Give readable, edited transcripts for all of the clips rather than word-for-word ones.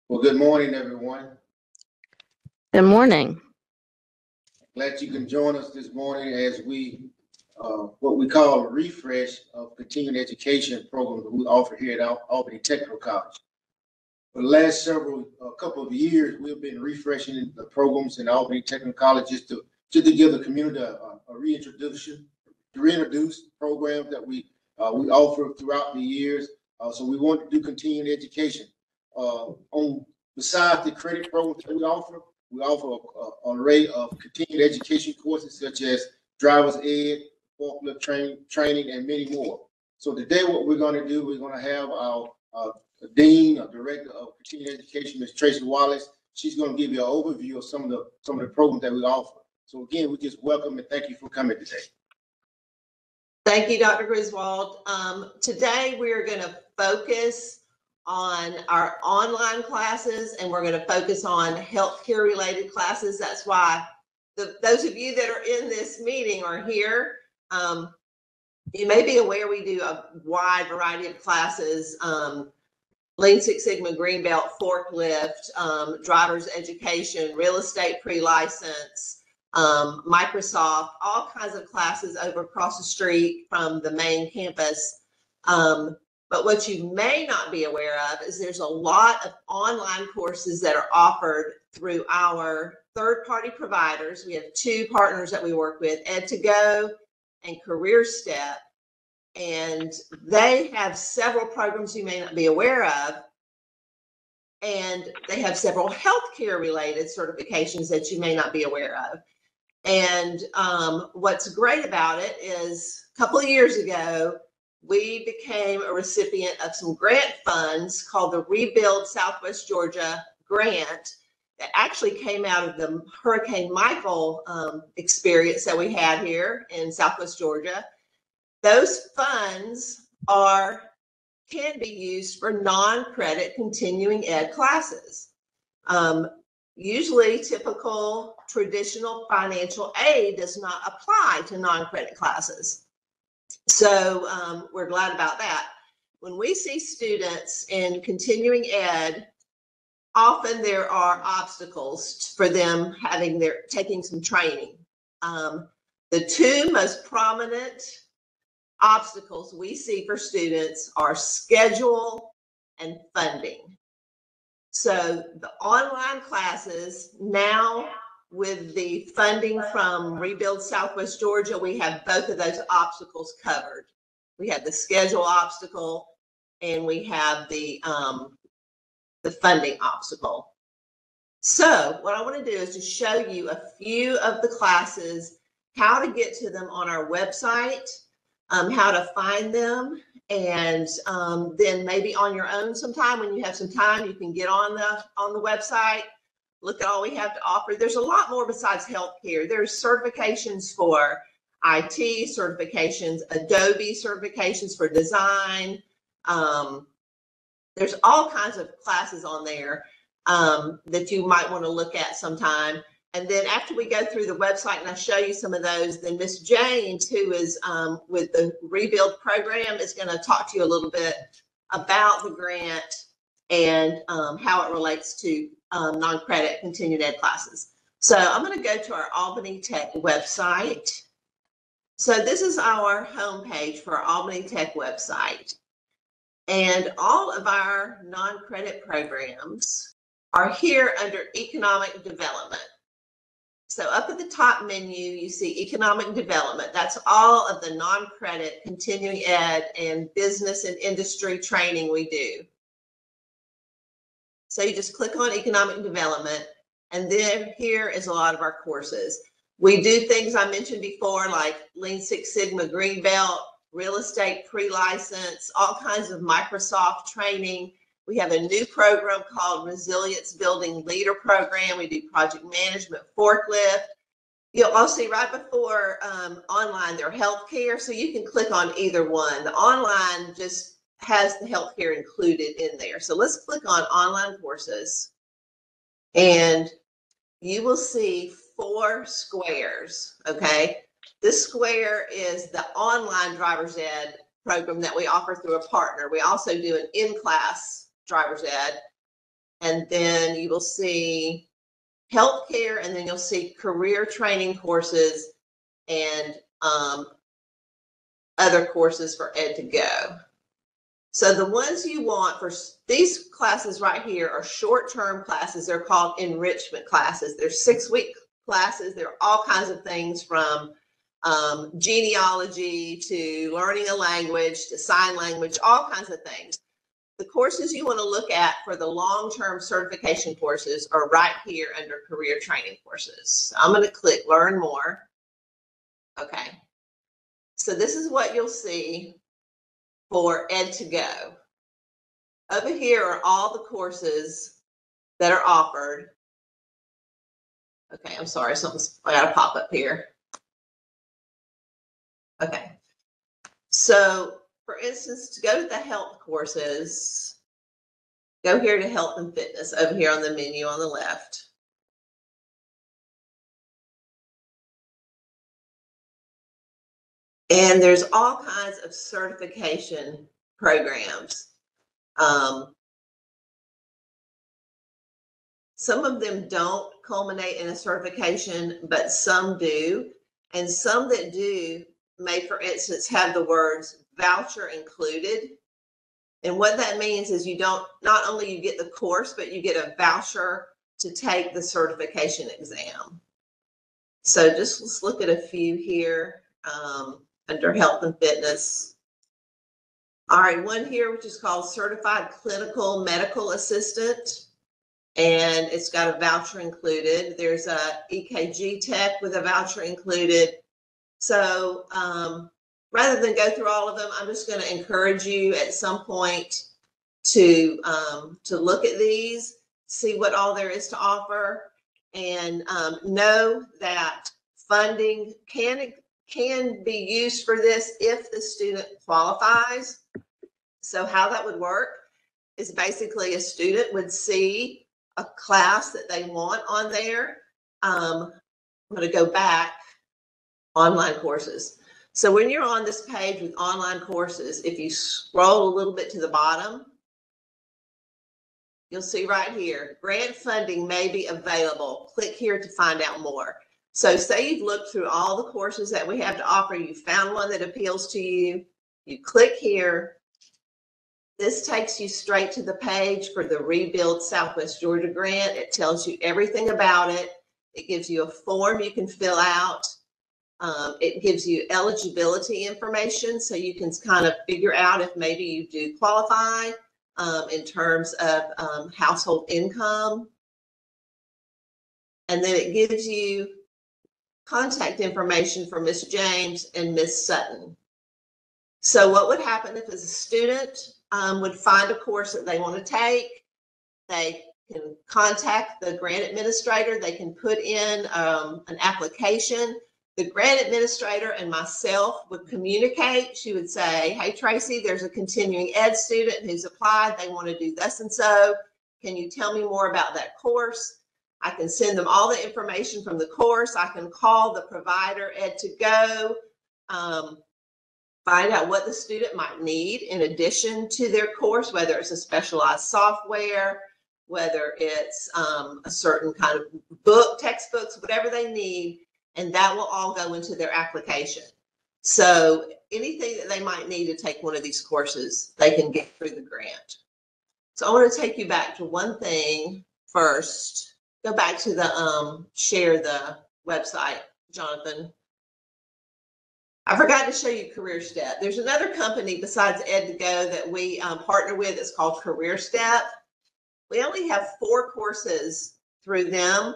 Well, good morning, everyone. Good morning. Glad you can join us this morning as we, what we call a refresh of continuing education program that we offer here at Albany Technical College. For the last couple of years, we've been refreshing the programs in Albany Technical College just to give the community a reintroduce programs that we offer throughout the years. So we want to do continuing education. Besides the credit programs that we offer an array of continuing education courses such as driver's ed, forklift training, and many more. So today, what we're going to do, we're going to have our dean, or director of continuing education, Ms. Tracy Wallace. She's going to give you an overview of some of the programs that we offer. So again, we just welcome and thank you for coming today. Thank you, Dr. Griswold. Today, we're going to focus on our online classes, and we're going to focus on healthcare related classes. That's why those of you that are in this meeting are here. You may be aware we do a wide variety of classes, Lean Six Sigma, Green Belt, forklift, driver's education, real estate pre-license, Microsoft, all kinds of classes over across the street from the main campus. But what you may not be aware of is there's a lot of online courses that are offered through our third-party providers. We have two partners that we work with, Ed2Go and CareerStep, and they have several programs you may not be aware of, and they have several healthcare related certifications that you may not be aware of. And what's great about it is a couple of years ago, we became a recipient of some grant funds called the Rebuild Southwest Georgia grant that actually came out of the Hurricane Michael experience that we had here in Southwest Georgia. Those funds can be used for non-credit continuing ed classes. Usually typical traditional financial aid does not apply to non-credit classes. So we're glad about that. When we see students in continuing ed, often there are obstacles for them taking some training. The two most prominent obstacles we see for students are schedule and funding. So the online classes now, with the funding from Rebuild Southwest Georgia, we have both of those obstacles covered. We have the schedule obstacle and we have the funding obstacle. So what I want to do is to show you a few of the classes, how to get to them on our website, how to find them, and then maybe on your own sometime when you have some time, you can get on the website. Look at all we have to offer. There's a lot more besides healthcare. There's certifications for IT, certifications, Adobe certifications for design. There's all kinds of classes on there that you might want to look at sometime. And then after we go through the website and I show you some of those, then Miss James, who is with the Rebuild program, is going to talk to you a little bit about the grant and how it relates to non-credit continuing ed classes. So I'm going to go to our Albany Tech website. So this is our homepage for our Albany Tech website. And all of our non-credit programs are here under economic development. So up at the top menu, you see economic development. That's all of the non-credit continuing ed and business and industry training we do. So you just click on economic development, and then here is a lot of our courses. We do things I mentioned before, like Lean Six Sigma, Green Belt, real estate pre-license, all kinds of Microsoft training. We have a new program called Resilience Building Leader Program. We do project management, forklift. You'll also see right before online, their healthcare, so you can click on either one. The online just has the healthcare included in there. So let's click on online courses, and you will see 4 squares, okay? This square is the online driver's ed program that we offer through a partner. We also do an in-class driver's ed. and then you will see healthcare, and then you'll see career training courses and other courses for Ed2Go. So the ones you want for these classes right here are short-term classes. They're called enrichment classes. They're 6-week classes. There are all kinds of things from genealogy to learning a language to sign language, all kinds of things. The courses you want to look at for the long-term certification courses are right here under career training courses. So I'm going to click learn more. Okay. So this is what you'll see for Ed2Go. Over here are all the courses that are offered. Okay, I'm sorry, I got to pop up here. Okay. So for instance, to go to the health courses, go here to health and fitness over here on the menu on the left. And there's all kinds of certification programs. Some of them don't culminate in a certification, but some do. And some that do may, for instance, have the words voucher included. And what that means is you don't, not only you get the course, but you get a voucher to take the certification exam. So just let's look at a few here under health and fitness. All right, one here which is called Certified Clinical Medical Assistant, and it's got a voucher included. There's a EKG tech with a voucher included. So rather than go through all of them, I'm just going to encourage you at some point to look at these, see what all there is to offer, and know that funding can be used for this if the student qualifies. So how that would work is basically a student would see a class that they want on there. I'm going to go back, online courses. So when you're on this page with online courses, if you scroll a little bit to the bottom, you'll see right here, grant funding may be available. Click here to find out more. So say you've looked through all the courses that we have to offer, you found one that appeals to you, you click here. This takes you straight to the page for the Rebuild Southwest Georgia grant. It tells you everything about it. It gives you a form you can fill out. It gives you eligibility information so you can kind of figure out if maybe you do qualify in terms of household income. And then it gives you contact information for Miss James and Miss Sutton. So what would happen if as a student would find a course that they want to take, they can contact the grant administrator, they can put in an application. The grant administrator and myself would communicate. She would say, hey, Tracy, there's a continuing ed student who's applied. They want to do this and so. Can you tell me more about that course? I can send them all the information from the course. I can call the provider, Ed2Go, find out what the student might need in addition to their course, whether it's a specialized software, whether it's a certain kind of book, textbooks, whatever they need. And that will all go into their application. So anything that they might need to take one of these courses, they can get through the grant. So I want to take you back to one thing first. Go back to the share the website, Jonathan. I forgot to show you Career Step. There's another company besides Ed2Go that we partner with. It's called Career Step. We only have 4 courses through them.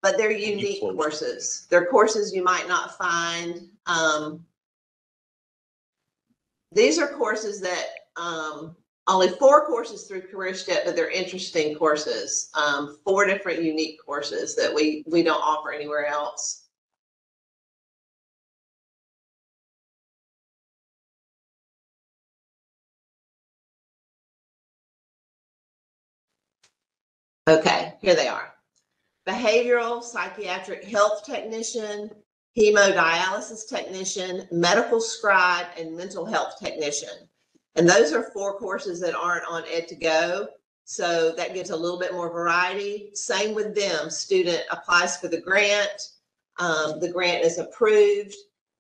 But they're unique courses. They're courses you might not find. These are courses that only 4 courses through Career Step, but they're interesting courses. 4 different unique courses that we don't offer anywhere else. Okay, here they are. Behavioral psychiatric health technician, hemodialysis technician, medical scribe, and mental health technician. And those are 4 courses that aren't on Ed2Go. So that gives a little bit more variety. Same with them. Student applies for the grant. The grant is approved.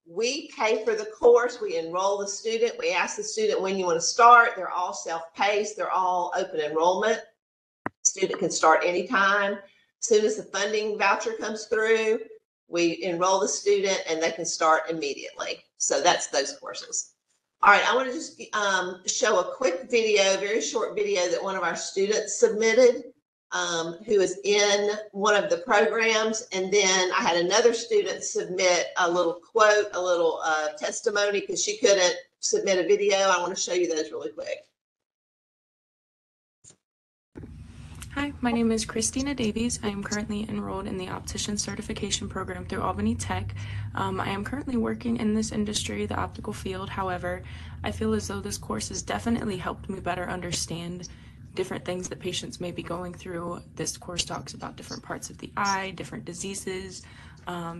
We pay for the course. We enroll the student. We ask the student when you want to start. They're all self-paced. They're all open enrollment. Student can start anytime. As soon as the funding voucher comes through, we enroll the student and they can start immediately. So that's those courses. All right, I want to just show a quick video, very short video that one of our students submitted, who is in one of the programs. And then I had another student submit a little quote, a little testimony, because she couldn't submit a video. I want to show you those really quick. Hi, my name is Christina Davies. I am currently enrolled in the optician certification program through Albany Tech. I am currently working in this industry, the optical field. However, I feel as though this course has definitely helped me better understand different things that patients may be going through. This course talks about different parts of the eye, different diseases,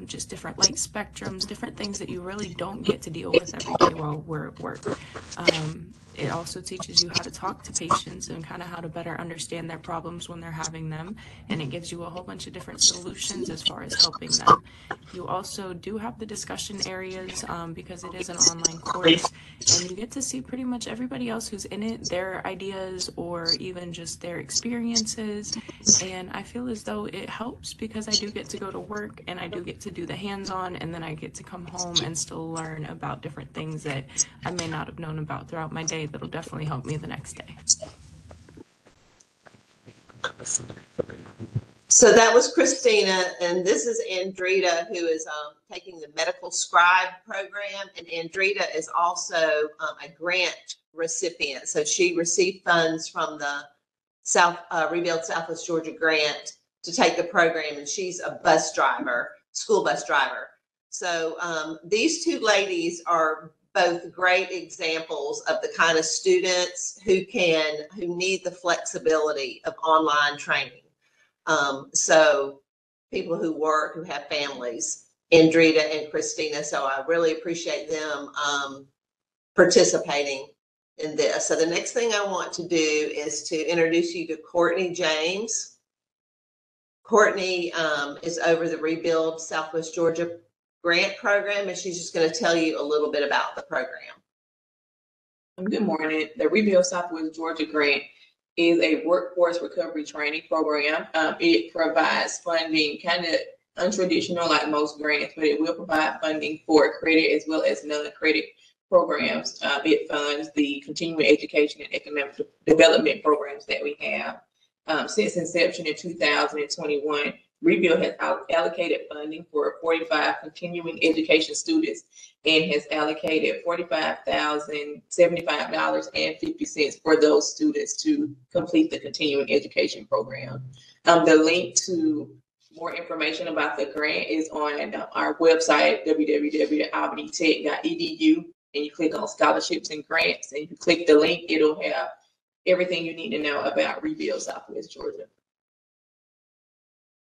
just different light spectrums, different things that you really don't get to deal with every day while we're at work. It also teaches you how to talk to patients and kind of how to better understand their problems when they're having them. And it gives you a whole bunch of different solutions as far as helping them. You also do have the discussion areas because it is an online course, and you get to see pretty much everybody else who's in it, their ideas or even just their experiences. And I feel as though it helps because I do get to go to work and I do get to do the hands-on, and then I get to come home and still learn about different things that I may not have known about throughout my day. That'll definitely help me the next day. So that was Christina, and this is Andrita, who is taking the medical scribe program, and Andrita is also a grant recipient. So she received funds from the Rebuild Southwest Georgia grant to take the program, and she's a bus driver, school bus driver. So these two ladies are both great examples of the kind of students who need the flexibility of online training. So people who work, who have families, Andrita and Christina. So I really appreciate them participating in this. So the next thing I want to do is to introduce you to Courtney James. Courtney is over the Rebuild Southwest Georgia grant program, and she's just going to tell you a little bit about the program. Good morning. The Rebuild Southwest Georgia grant is a workforce recovery training program. It provides funding, kind of untraditional like most grants, but it will provide funding for credit as well as non-credit programs. It funds the continuing education and economic development programs that we have. Since inception in 2021, Rebuild has allocated funding for 45 continuing education students and has allocated $45,075.50 for those students to complete the continuing education program. The link to more information about the grant is on our website, www.albanytech.edu, and you click on scholarships and grants, and you click the link, it'll have everything you need to know about Rebuild Southwest Georgia.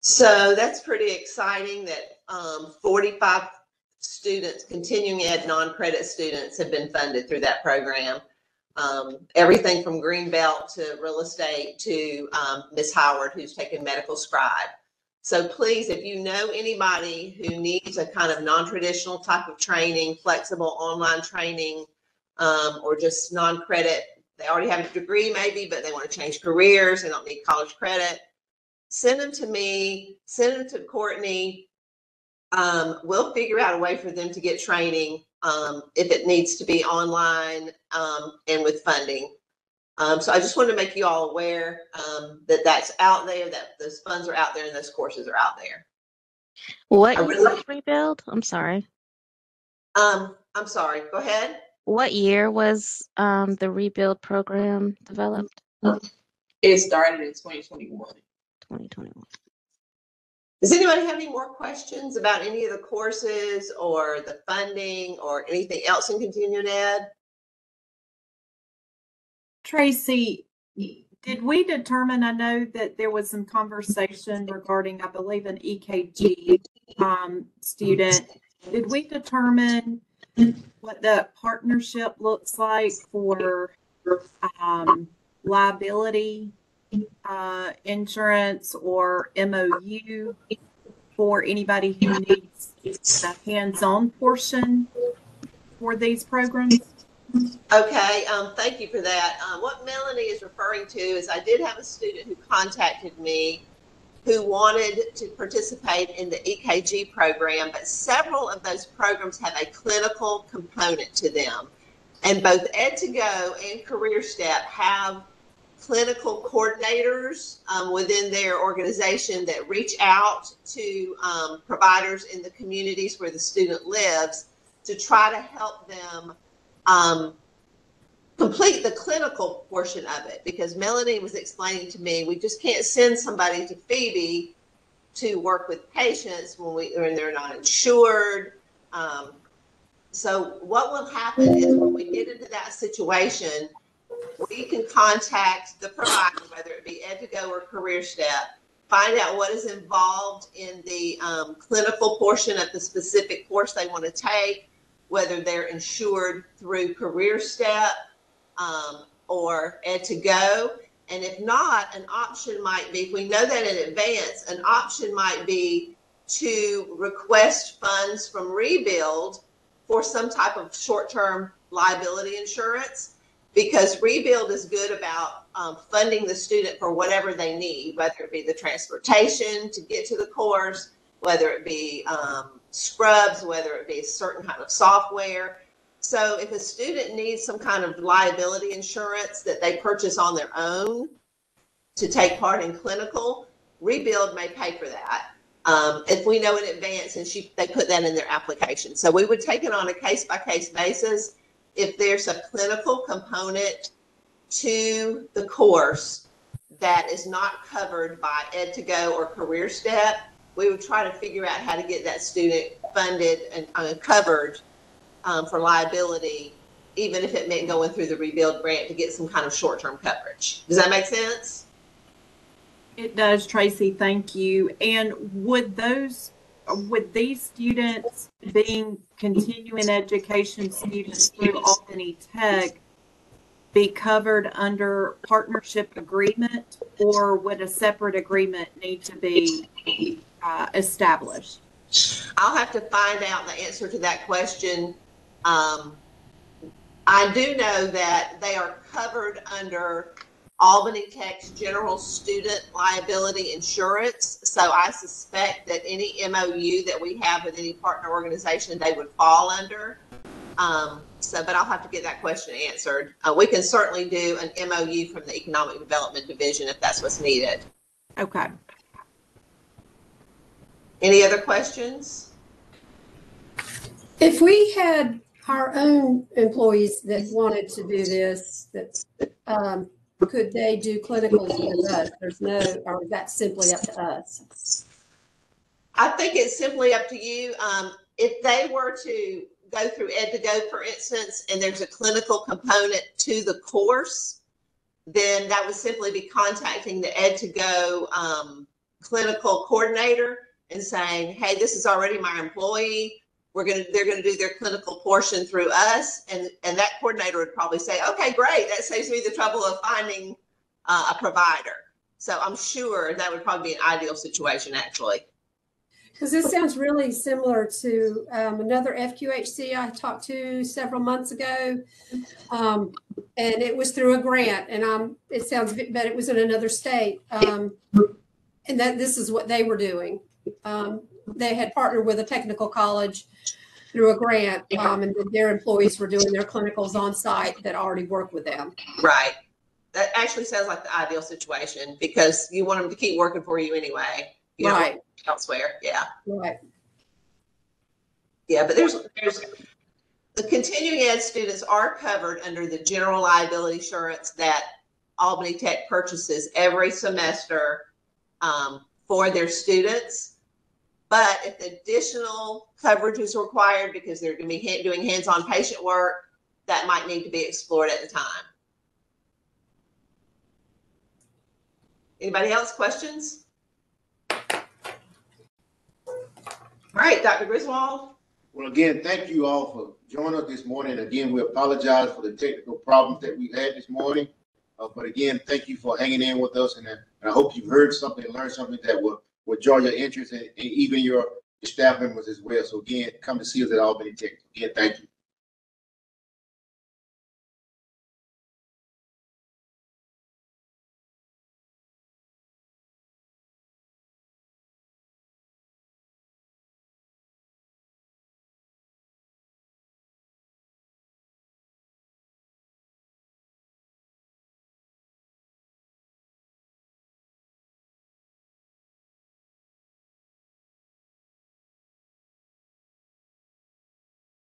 So that's pretty exciting that 45 students, continuing ed non-credit students, have been funded through that program. Everything from Greenbelt to real estate to Ms. Howard, who's taken medical scribe. So please, if you know anybody who needs a kind of non-traditional type of training, flexible online training, or just non-credit, they already have a degree maybe, but they want to change careers, they don't need college credit, send them to me, send them to Courtney. We'll figure out a way for them to get training if it needs to be online and with funding. So I just want to make you all aware that that's out there, that those funds are out there and those courses are out there. What year was Rebuild? I'm sorry. I'm sorry, go ahead. What year was the Rebuild program developed? It started in 2021. 2021. Does anybody have any more questions about any of the courses or the funding or anything else in continuing ed? Tracy, did we determine, I know that there was some conversation regarding, I believe, an EKG student. Did we determine what the partnership looks like for liability insurance or MOU for anybody who needs the hands-on portion for these programs? Okay, thank you for that. What Melanie is referring to is I did have a student who contacted me who wanted to participate in the EKG program, but several of those programs have a clinical component to them. And both Ed2Go and Career Step have clinical coordinators within their organization that reach out to providers in the communities where the student lives to try to help them complete the clinical portion of it. Because Melanie was explaining to me, we just can't send somebody to Phoebe to work with patients when they're not insured. So what will happen is when we get into that situation, we can contact the provider, whether it be Ed2Go or Career Step, find out what is involved in the clinical portion of the specific course they want to take, whether they're insured through Career Step or Ed2Go. And if not, an option might be, if we know that in advance, an option might be to request funds from Rebuild for some type of short-term liability insurance, because Rebuild is good about funding the student for whatever they need, whether it be the transportation to get to the course, whether it be scrubs, whether it be a certain kind of software. So if a student needs some kind of liability insurance that they purchase on their own to take part in clinical, Rebuild may pay for that. If we know in advance, and they put that in their application. So we would take it on a case-by-case basis. If there's a clinical component to the course that is not covered by Ed2Go or Career Step, we would try to figure out how to get that student funded and covered for liability, even if it meant going through the Rebuild grant to get some kind of short-term coverage. Does that make sense? It does, Tracy. Thank you. And would these students being continuing education students through Albany Tech be covered under partnership agreement, or would a separate agreement need to be established? I'll have to find out the answer to that question. I do know that they are covered under Albany Tech's general student liability insurance. So I suspect that any MOU that we have with any partner organization, they would fall under. But I'll have to get that question answered. We can certainly do an MOU from the Economic Development Division if that's what's needed. Okay. Any other questions? If we had our own employees that wanted to do this, could they do clinicals with us? Or is that simply up to us? I think it's simply up to you. If they were to go through Ed2Go, for instance, and there's a clinical component to the course, then that would simply be contacting the Ed2Go clinical coordinator and saying, hey, this is already my employee. They're going to do their clinical portion through us. And that coordinator would probably say, okay, great. That saves me the trouble of finding a provider. So I'm sure that would probably be an ideal situation, actually. Because this sounds really similar to another FQHC I talked to several months ago. And it was through a grant, and it sounds, but it was in another state. And that this is what they were doing. They had partnered with a technical college through a grant, and their employees were doing their clinicals on site that already work with them. Right. That actually sounds like the ideal situation, because you want them to keep working for you anyway. You Right. Elsewhere. Yeah. Right. Yeah, but there's the continuing ed students are covered under the general liability insurance that Albany Tech purchases every semester for their students. But if additional coverage is required because they're going to be doing hands-on patient work, that might need to be explored at the time. Anybody else questions? All right, Dr. Griswold. Well, again, thank you all for joining us this morning. Again, we apologize for the technical problems that we had this morning. But again, thank you for hanging in with us, and I hope you've heard something, learned something that will draw your interest and even your staff members as well. So again, come to see us at Albany Tech. Again, thank you.